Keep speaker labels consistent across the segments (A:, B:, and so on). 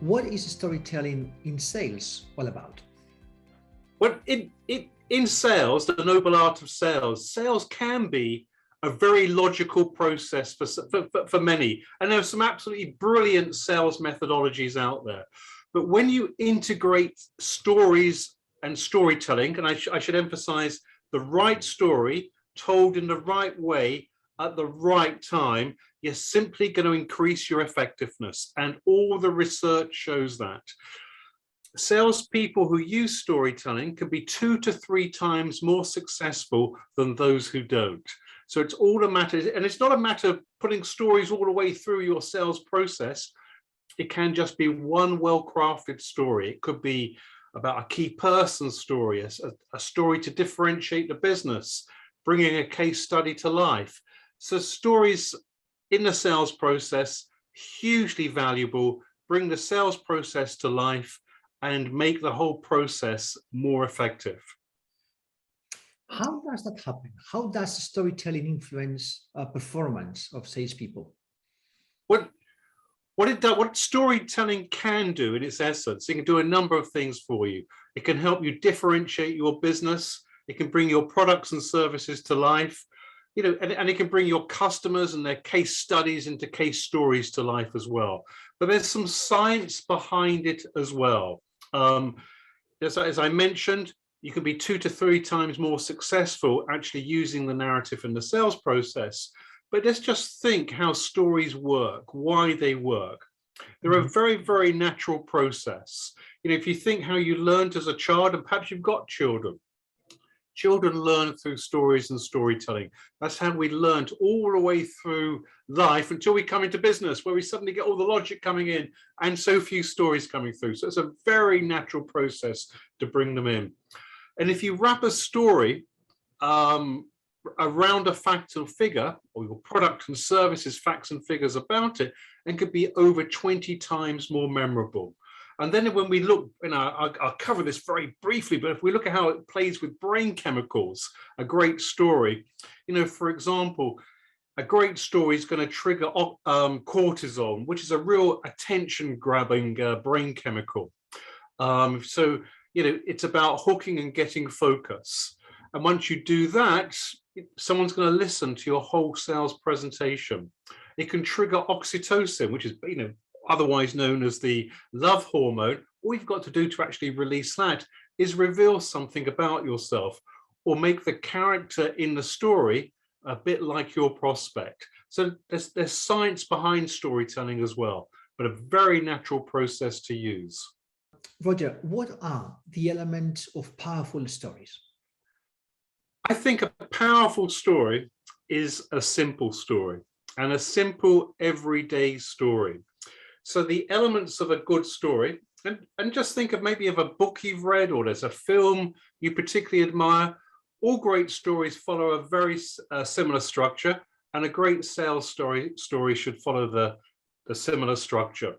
A: What is storytelling in sales all about?
B: Well, in sales, the noble art of sales, sales can be a very logical process for many. And there are some absolutely brilliant sales methodologies out there. But when you integrate stories and storytelling, and I should emphasize the right story told in the right way at the right time, you're simply going to increase your effectiveness. And all the research shows that. Salespeople who use storytelling can be 2 to 3 times more successful than those who don't. So it's all a matter, and it's not a matter of putting stories all the way through your sales process. It can just be one well-crafted story. It could be about a key person story, a story to differentiate the business, bringing a case study to life. So stories in the sales process, hugely valuable, bring the sales process to life and make the whole process more effective.
A: How does that happen? How does storytelling influence performance of salespeople?
B: What storytelling can do in its essence, it can do a number of things for you. It can help you differentiate your business. It can bring your products and services to life, and it can bring your customers and their case studies into case stories to life as well. But there's some science behind it as well. As I mentioned, you can be 2 to 3 times more successful actually using the narrative in the sales process. But let's just think how stories work, why they work. They're a very, very natural process. If you think how you learned as a child, and perhaps you've got children, children learn through stories and storytelling. That's how we learned all the way through life until we come into business, where we suddenly get all the logic coming in and so few stories coming through. So it's a very natural process to bring them in. And if you wrap a story around a fact or figure, or your product and services facts and figures about it, and could be over 20 times more memorable. And then when we look, I'll cover this very briefly, but if we look at how it plays with brain chemicals, a great story, for example, a great story is going to trigger cortisol, which is a real attention-grabbing brain chemical. So, it's about hooking and getting focus. And once you do that, someone's going to listen to your whole sales presentation. It can trigger oxytocin, which is, otherwise known as the love hormone. All you've got to do to actually release that is reveal something about yourself or make the character in the story a bit like your prospect. So there's science behind storytelling as well, but a very natural process to use.
A: Roger, what are the elements of powerful stories?
B: I think a powerful story is a simple story, and a simple everyday story. So the elements of a good story, and just think of maybe of a book you've read, or there's a film you particularly admire. All great stories follow a very similar structure, and a great sales story should follow the similar structure.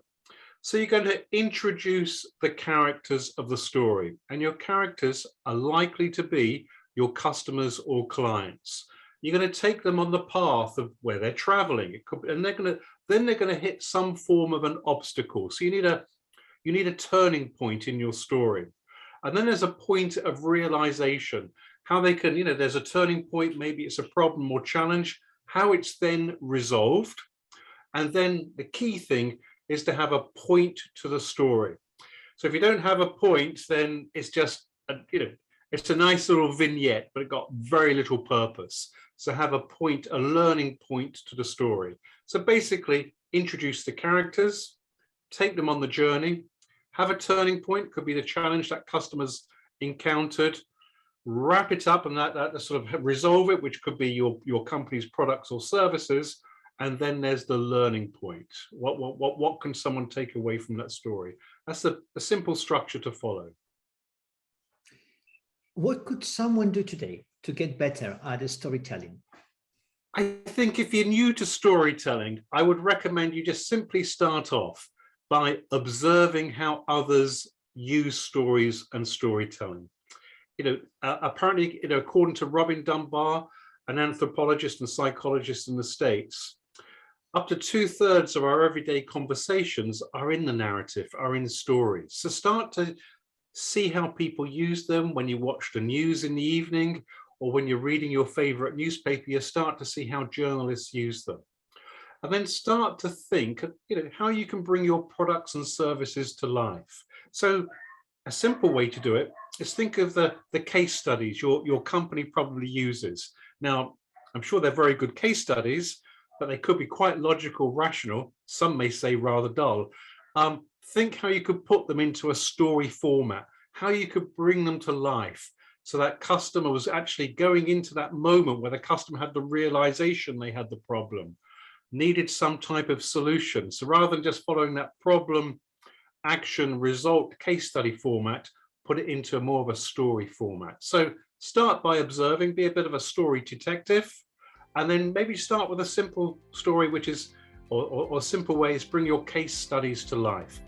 B: So you're going to introduce the characters of the story, and your characters are likely to be your customers or clients. You're going to take them on the path of where they're traveling, and then they're going to hit some form of an obstacle. So you need a turning point in your story, and then there's a point of realization. How they can, there's a turning point. Maybe it's a problem or challenge. How it's then resolved, and then the key thing is to have a point to the story. So if you don't have a point, then it's just it's a nice little vignette, but it got very little purpose. So have a point, a learning point to the story. So basically introduce the characters, take them on the journey, have a turning point, could be the challenge that customers encountered, wrap it up and that sort of resolve it, which could be your company's products or services. And then there's the learning point. What can someone take away from that story? That's a simple structure to follow.
A: What could someone do today to get better at storytelling?
B: I think if you're new to storytelling, I would recommend you just simply start off by observing how others use stories and storytelling. Apparently, according to Robin Dunbar, an anthropologist and psychologist in the States, Up to 2/3 of our everyday conversations are in the narrative, are in stories. So start to see how people use them when you watch the news in the evening, or when you're reading your favorite newspaper, you start to see how journalists use them. And then start to think, how you can bring your products and services to life. So a simple way to do it is think of the case studies your company probably uses. Now, I'm sure they're very good case studies, but they could be quite logical, rational. Some may say rather dull. Think how you could put them into a story format, how you could bring them to life, so that customer was actually going into that moment where the customer had the realization they had the problem, needed some type of solution. So rather than just following that problem, action, result, case study format, put it into more of a story format. So start by observing, be a bit of a story detective, and then maybe start with a simple story, which is, or simple ways, bring your case studies to life.